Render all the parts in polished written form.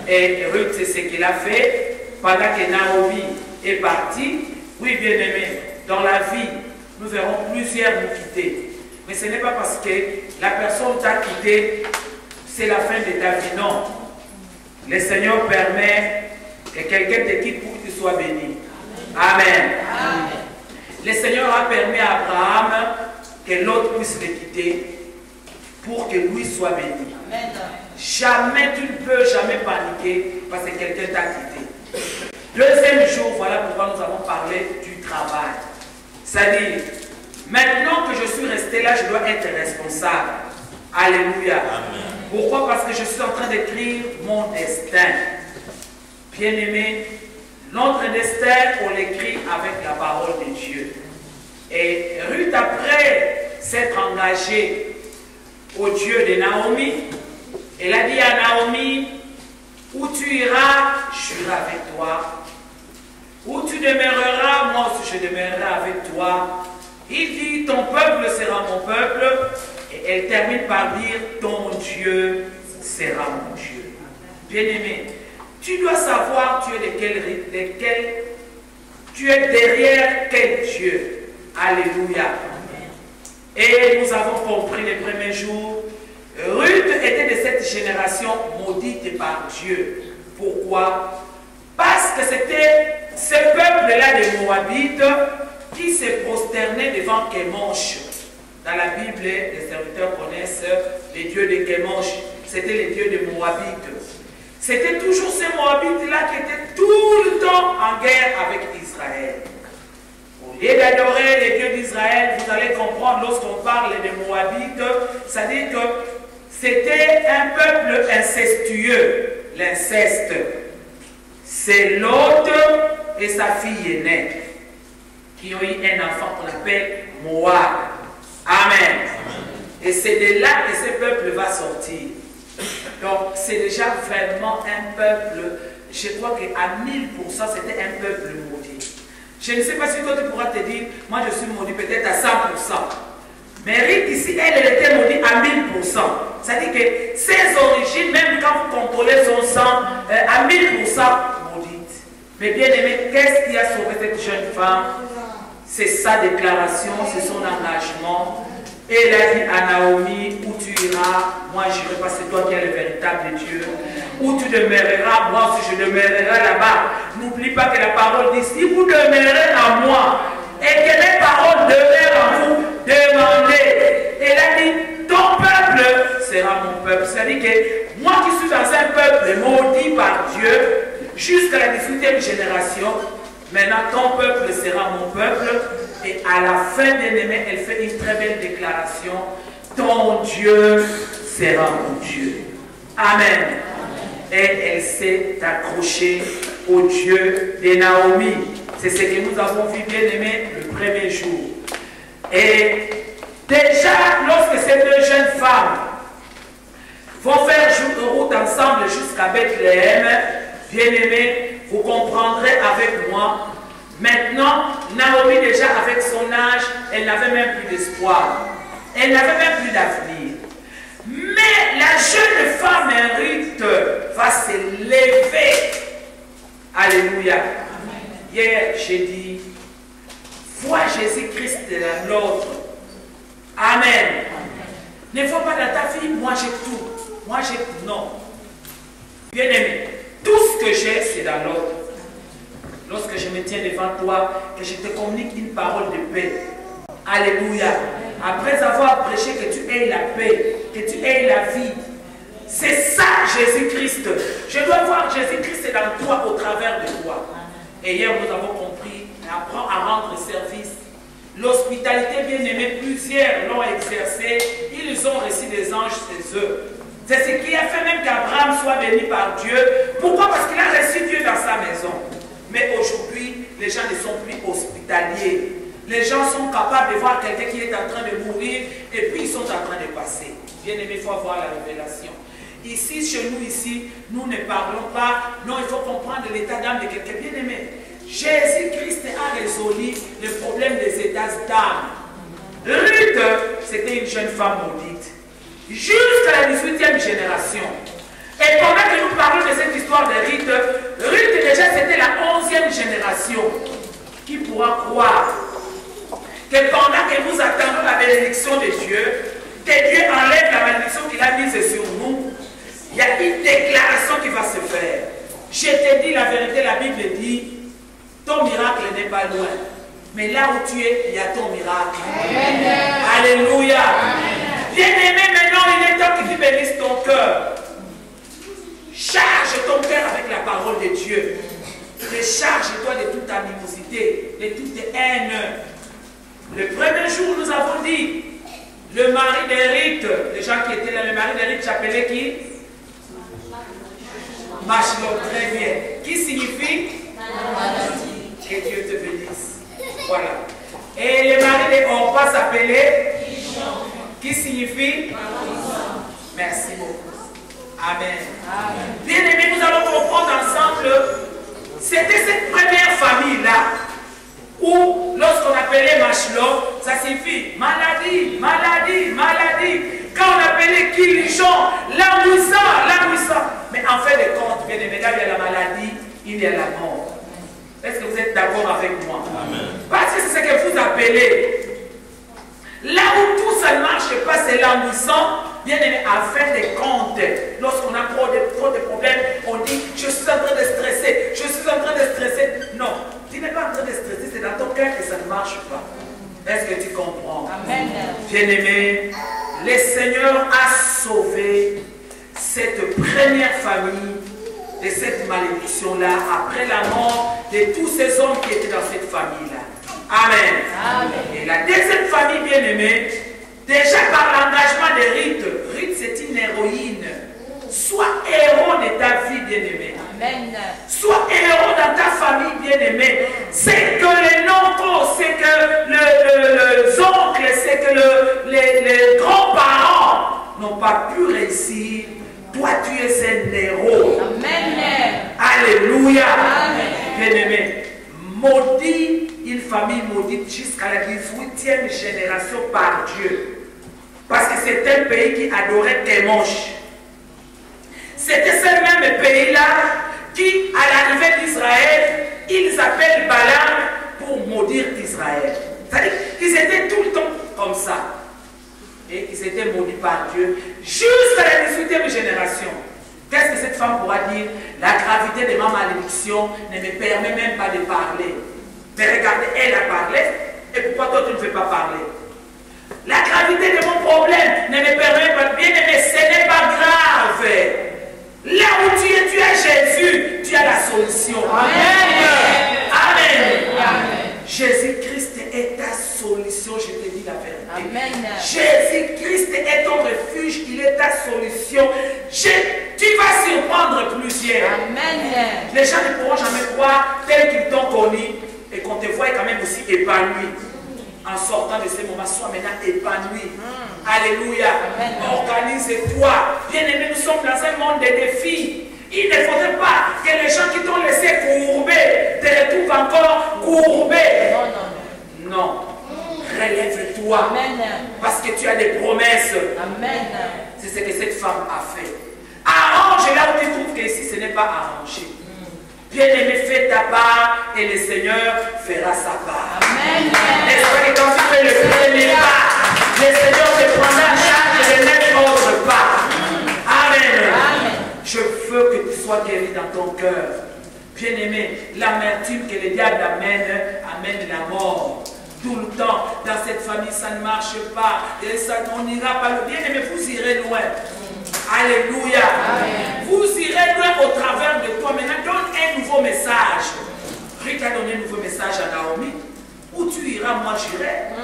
Et Ruth, c'est ce qu'il a fait pendant que Naomi est partie. Oui, bien-aimé, dans la vie, nous verrons plusieurs nous quitter. Mais ce n'est pas parce que la personne t'a quitté, c'est la fin de ta vie. Non. Le Seigneur permet que quelqu'un te quitte pour que tu sois béni. Amen. Amen. Le Seigneur a permis à Abraham que l'autre puisse le quitter pour que lui soit béni. Amen. Jamais, tu ne peux jamais paniquer parce que quelqu'un t'a quitté. Deuxième jour, voilà pourquoi nous avons parlé du travail. C'est-à-dire, maintenant que je suis resté là, je dois être responsable. Alléluia. Amen. Pourquoi? Parce que je suis en train d'écrire mon destin. Bien-aimé, notre destin, on l'écrit avec la parole de Dieu. Et Ruth, après s'être engagée au Dieu de Naomi, elle a dit à Naomi, où tu iras, je serai avec toi. Où tu demeureras, moi aussi je demeurerai avec toi. Il dit, ton peuple sera mon peuple. Et elle termine par dire, ton Dieu sera mon Dieu. Bien-aimé, tu dois savoir tu es derrière quel Dieu. Alléluia. Et nous avons compris les premiers jours, Ruth était de cette génération maudite par Dieu. Pourquoi? Parce que c'était ce peuple-là des Moabites qui se prosternait devant Kemosh. Dans la Bible, les serviteurs connaissent les dieux de Kemosh. C'était les dieux des Moabites. C'était toujours ces Moabites-là qui étaient tout le temps en guerre avec Israël. Au lieu d'adorer les dieux d'Israël, vous allez comprendre lorsqu'on parle des Moabites, ça dit que c'était un peuple incestueux. L'inceste. C'est Lot et sa fille aînée qui ont eu un enfant qu'on appelle Moab. Amen. Et c'est de là que ce peuple va sortir. Donc c'est déjà vraiment un peuple, je crois qu'à 1000% c'était un peuple maudit. Je ne sais pas si toi tu pourras te dire, moi je suis maudit peut-être à 100%. Mais Ruth ici, elle était maudite à 1000%. C'est-à-dire que ses origines, même quand vous contrôlez son sang, à 1000% maudite. Mais bien aimé, qu'est-ce qui a sauvé cette jeune femme? C'est sa déclaration, c'est son engagement. Et elle a dit à Naomi, où tu iras, moi j'irai pas, c'est toi qui es le véritable Dieu. Où tu demeureras, moi aussi je demeurerai là-bas. N'oublie pas que la parole dit, si vous demeurez en moi, et que les paroles demeurent en vous, demandez. Elle a dit, ton peuple sera mon peuple. C'est-à-dire que moi qui suis dans un peuple maudit par Dieu, jusqu'à la 18e génération, maintenant ton peuple sera mon peuple. Et à la fin de l'année, elle fait une très belle déclaration. Ton Dieu sera mon Dieu. Amen. Et elle s'est accrochée au Dieu de Naomi. C'est ce que nous avons vu, bien aimé, le premier jour. Et déjà, lorsque ces deux jeunes femmes vont faire route ensemble jusqu'à Bethléem, bien aimé, vous comprendrez avec moi. Maintenant, Naomi, déjà avec son âge, elle n'avait même plus d'espoir. Elle n'avait même plus d'avenir. Mais la jeune femme Ruth va se lever. Alléluia. Hier, j'ai dit, vois Jésus-Christ de la nôtre. Amen. Ne vois pas dans ta vie, moi j'ai tout. Moi j'ai tout. Non. Bien aimé, tout ce que j'ai, c'est dans l'autre. Lorsque je me tiens devant toi, que je te communique une parole de paix. Alléluia. Après avoir prêché que tu aies la paix, que tu aies la vie. C'est ça Jésus-Christ. Je dois voir Jésus-Christ dans toi au travers de toi. Et hier nous avons compris, apprends à rendre service. L'hospitalité bien aimée, plusieurs l'ont exercée. Ils ont reçu des anges chez eux. C'est ce qui a fait même qu'Abraham soit béni par Dieu. Pourquoi? Parce qu'il a reçu Dieu dans sa maison. Mais aujourd'hui, les gens ne sont plus hospitaliers. Les gens sont capables de voir quelqu'un qui est en train de mourir et puis ils sont en train de passer. Bien aimé, il faut avoir la révélation. Ici, chez nous, ici, nous ne parlons pas. Non, il faut comprendre l'état d'âme de quelqu'un. Bien aimé, Jésus-Christ a résolu le problème des états d'âme. Ruth, c'était une jeune femme maudite. Jusqu'à la 18e génération. Et pendant que nous parlons de cette histoire de Ruth, Ruth déjà c'était la 11e génération. Qui pourra croire que pendant que nous attendons la bénédiction de Dieu, que Dieu enlève la malédiction qu'il a mise sur nous, il y a une déclaration qui va se faire. Je te dis la vérité, la Bible dit, ton miracle n'est pas loin. Mais là où tu es, il y a ton miracle. Amen. Alléluia. Bien-aimé, maintenant, il est temps que tu bénisses ton cœur. Charge ton cœur avec la parole de Dieu. Décharge-toi de toute animosité, de toute haine. Le premier jour, nous avons dit, le mari d'Éric, les gens qui étaient là, le mari d'Éric s'appelait qui? Machlon, très bien. Qui signifie? Que Dieu te bénisse. Voilà. Et le mari d'Orpa s'appelait? Qui signifie? Merci beaucoup. Amen. Bien aimé, nous allons comprendre ensemble. C'était cette première famille-là où, lorsqu'on appelait Machlon, ça signifie maladie, maladie, maladie. Quand on appelait Kilichon, languissant. Mais en fait de compte, bien aimé, là il y a la maladie, il y a la mort. Est-ce que vous êtes d'accord avec moi? Amen. Parce que c'est ce que vous appelez. Là où tout ça ne marche pas, c'est languissant. Bien aimé, à fin de compte, lorsqu'on a trop de problèmes, on dit je suis en train de stresser, je suis en train de stresser. Non, tu n'es pas en train de stresser, c'est dans ton cœur que ça ne marche pas. Est-ce que tu comprends? Amen. Bien aimé, le Seigneur a sauvé cette première famille de cette malédiction-là après la mort de tous ces hommes qui étaient dans cette famille-là. Amen. Amen. Et la deuxième famille bien-aimée, déjà par l'engagement de Ruth, c'est une héroïne. Sois héros de ta vie bien-aimée. Amen. Sois héros dans ta famille bien-aimée. C'est que les noms, c'est que les oncles, c'est que les grands-parents n'ont pas pu réussir. Toi, tu es un héros. Amen. Alléluia. Bien-aimé, maudit, une famille maudite jusqu'à la 18e génération par Dieu. Parce que c'est un pays qui adorait Témoche. C'était ce même pays-là qui, à l'arrivée d'Israël, ils appellent Balaam pour maudire Israël. C'est-à-dire qu'ils étaient tout le temps comme ça. Et ils étaient maudits par Dieu jusqu'à la 18e génération. Qu'est-ce que cette femme pourra dire? La gravité de ma malédiction ne me permet même pas de parler. Mais regardez, elle a parlé, et pourquoi toi tu ne veux pas parler? La gravité de mon problème ne me permet pas de bien aimer, ce n'est pas grave. Là où tu as Jésus, tu as la solution. Amen. Amen. Amen. Jésus-Christ est ta solution, je te dis la vérité. Amen. Jésus-Christ est ton refuge, il est ta solution. Tu vas surprendre plusieurs. Amen. Les gens ne pourront jamais croire tel qu'ils t'ont connu et qu'on te voit quand même aussi épanoui. En sortant de ces moments, sois maintenant épanoui. Alléluia. Organise-toi. Bien-aimé, nous sommes dans un monde de défis. Il ne faudrait pas que les gens qui t'ont laissé courber te retrouvent encore courbé. Non, non, non. Non. Relève-toi. Parce que tu as des promesses. Amen. C'est ce que cette femme a fait. Arrange là où tu trouves que ici ce n'est pas arrangé. Bien-aimé, fais ta part et le Seigneur fera sa part. Amen. N'est-ce que quand tu fais le premier pas, le Seigneur te prendra en charge de mettre autre pas. Amen. Amen. Je veux que tu sois guéri dans ton cœur. Bien-aimé, l'amertume que le diable amène la mort. Tout le temps, dans cette famille, ça ne marche pas. Et ça, on n'ira pas. Bien-aimé, vous irez loin. Alléluia. Amen. Vous irez loin au travers de toi. Maintenant, donne un nouveau message. Ruth a donné un nouveau message à Naomi. Où tu iras, moi j'irai.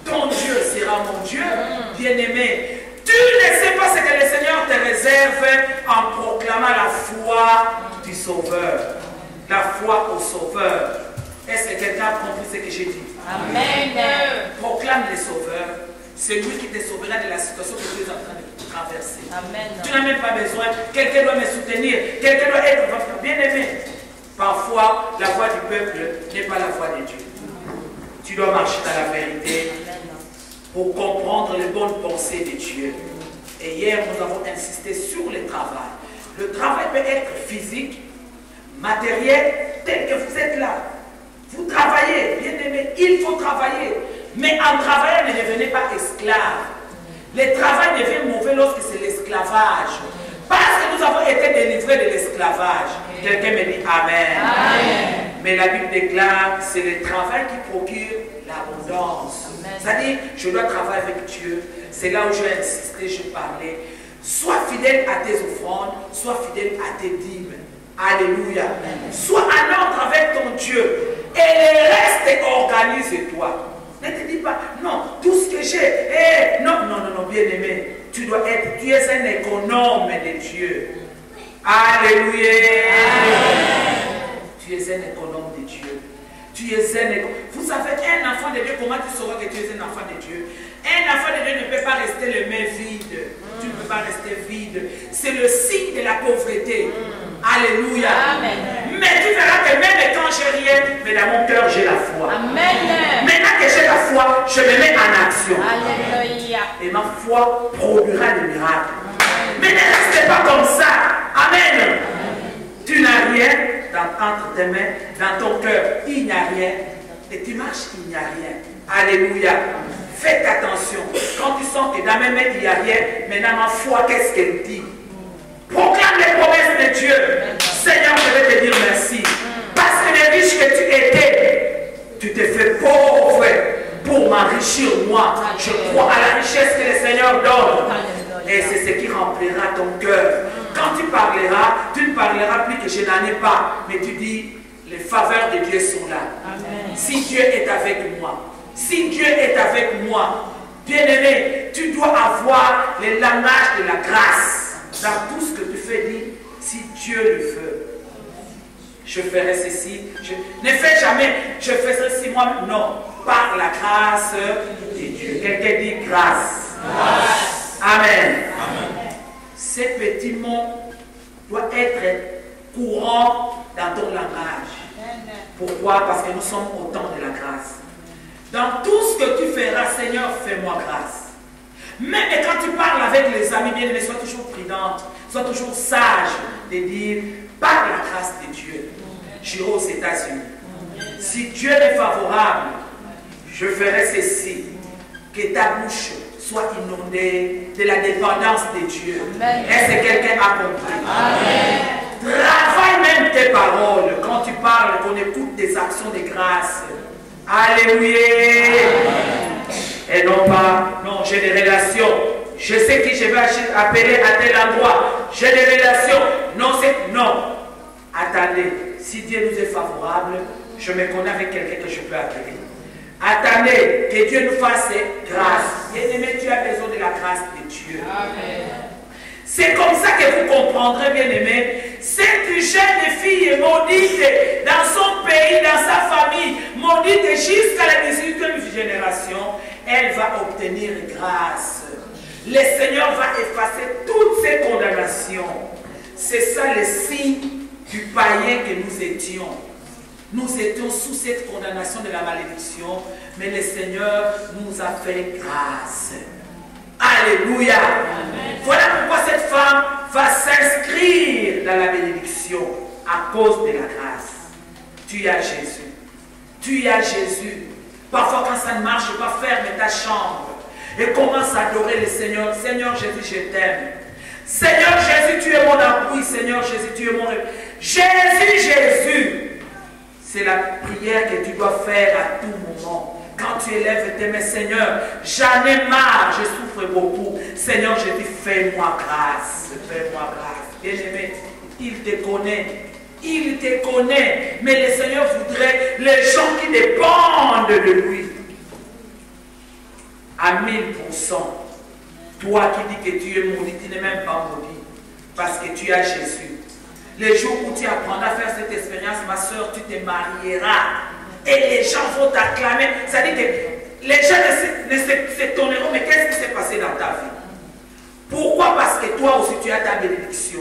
Ton Dieu sera mon Dieu. Bien-aimé, tu ne sais pas ce que le Seigneur te réserve en proclamant la foi du Sauveur. La foi au Sauveur. Est-ce que quelqu'un a compris ce que j'ai dit? Amen. Proclame le Sauveur. C'est lui qui te sauvera de la situation que tu es en train de traverser. Amen. Tu n'as même pas besoin. Quelqu'un doit me soutenir. Quelqu'un doit être bien aimé. Parfois, la voix du peuple n'est pas la voix de Dieu. Tu dois marcher dans la vérité pour comprendre les bonnes pensées de Dieu. Et hier, nous avons insisté sur le travail. Le travail peut être physique, matériel, tel que vous êtes là. Vous travaillez, bien aimé, il faut travailler. Mais en travaillant, ne devenez pas esclave. Le travail devient mauvais lorsque c'est l'esclavage. Parce que nous avons été délivrés de l'esclavage. Quelqu'un me dit Amen. Amen. Mais la Bible déclare, c'est le travail qui procure l'abondance. C'est-à-dire, je dois travailler avec Dieu. C'est là où je vais insister, je parlais. Sois fidèle à tes offrandes, sois fidèle à tes dîmes. Alléluia. Sois en ordre avec ton Dieu. Et le reste, organise-toi. Ne te dis pas, non, tout ce que j'ai, non, bien aimé. Tu dois être, tu es un économe de Dieu. Alléluia. Tu es un économe de Dieu. Tu es un économe. Vous savez, un enfant de Dieu, comment tu sauras que tu es un enfant de Dieu? Un enfant de Dieu ne peut pas rester les mains vides. Tu ne peux pas rester vide. C'est le signe de la pauvreté. Alléluia. Amen. Mais tu verras que même quand j'ai rien, mais dans mon cœur j'ai la foi. Amen. Maintenant que j'ai la foi, je me mets en action. Alléluia. Et ma foi produira des miracles. Amen. Mais ne restez pas comme ça. Amen. Amen. Tu n'as rien entre tes mains, dans ton cœur, il n'y a rien. Et tu marches, il n'y a rien. Alléluia. Faites attention. Quand tu sens que dans mes mains, il n'y a rien, maintenant ma foi, qu'est-ce qu'elle dit? Proclame les promesses de Dieu. Seigneur, je vais te dire merci. Parce que les riches que tu étais, tu t'es fait pauvre pour m'enrichir moi. Je crois à la richesse que le Seigneur donne. Et c'est ce qui remplira ton cœur. Quand tu parleras, tu ne parleras plus que je n'en ai pas. Mais tu dis, les faveurs de Dieu sont là. Amen. Si Dieu est avec moi, si Dieu est avec moi, bien-aimé, tu dois avoir le langage de la grâce. Dans tout ce que tu fais, dis, si Dieu le veut, je ferai ceci. Ne fais jamais, je fais ceci moi. Non, par la grâce de Dieu. Quelqu'un dit grâce. Grâce. Amen. Amen. Ces petits mots doivent être courants dans ton langage. Pourquoi? Parce que nous sommes au temps de la grâce. Dans tout ce que tu feras, Seigneur, fais-moi grâce. Même quand tu parles avec les amis bien-aimés, sois toujours prudente, sois toujours sage de dire, par la grâce de Dieu, j'irai aux États-Unis. Si Dieu est favorable, je ferai ceci, que ta bouche soit inondée de la dépendance de Dieu. Est-ce que quelqu'un a compris? Amen. Travaille même tes paroles. Quand tu parles, qu'on écoute tes actions de grâce. Alléluia. Amen. Et non pas, non, j'ai des relations. Je sais qui je vais appeler à tel endroit. J'ai des relations. Non, c'est non. Attendez, si Dieu nous est favorable, je me connais avec quelqu'un que je peux appeler. Attendez, que Dieu nous fasse grâce. Bien-aimé, tu as besoin de la grâce de Dieu. Amen. C'est comme ça que vous comprendrez, bien-aimé. Cette jeune fille maudite dans son pays, dans sa famille, maudite jusqu'à la 18e génération, elle va obtenir grâce. Le Seigneur va effacer toutes ces condamnations. C'est ça le signe du païen que nous étions. Nous étions sous cette condamnation de la malédiction, mais le Seigneur nous a fait grâce. Alléluia. Amen. Voilà pourquoi cette femme va s'inscrire dans la bénédiction à cause de la grâce. Tu as Jésus. Tu as Jésus. Parfois quand ça ne marche pas, ferme ta chambre et commence à adorer le Seigneur. Seigneur Jésus, je t'aime. Seigneur Jésus, tu es mon appui. Seigneur Jésus, tu es mon rêve. Jésus, Jésus. C'est la prière que tu dois faire à tout moment. Quand tu élèves tes mains, Seigneur, j'en ai marre, je souffre beaucoup. Seigneur, je dis, fais-moi grâce, fais-moi grâce. Bien-aimé, il te connaît. Il te connaît. Mais le Seigneur voudrait les gens qui dépendent de lui. À 1000%. Toi qui dis que tu es maudit, tu n'es même pas maudit. Parce que tu as Jésus. Les jours où tu apprendras à faire cette expérience, ma soeur, tu te marieras. Et les gens vont t'acclamer. C'est-à-dire que les gens ne s'étonneront, mais qu'est-ce qui s'est passé dans ta vie? Pourquoi? Parce que toi aussi tu as ta bénédiction.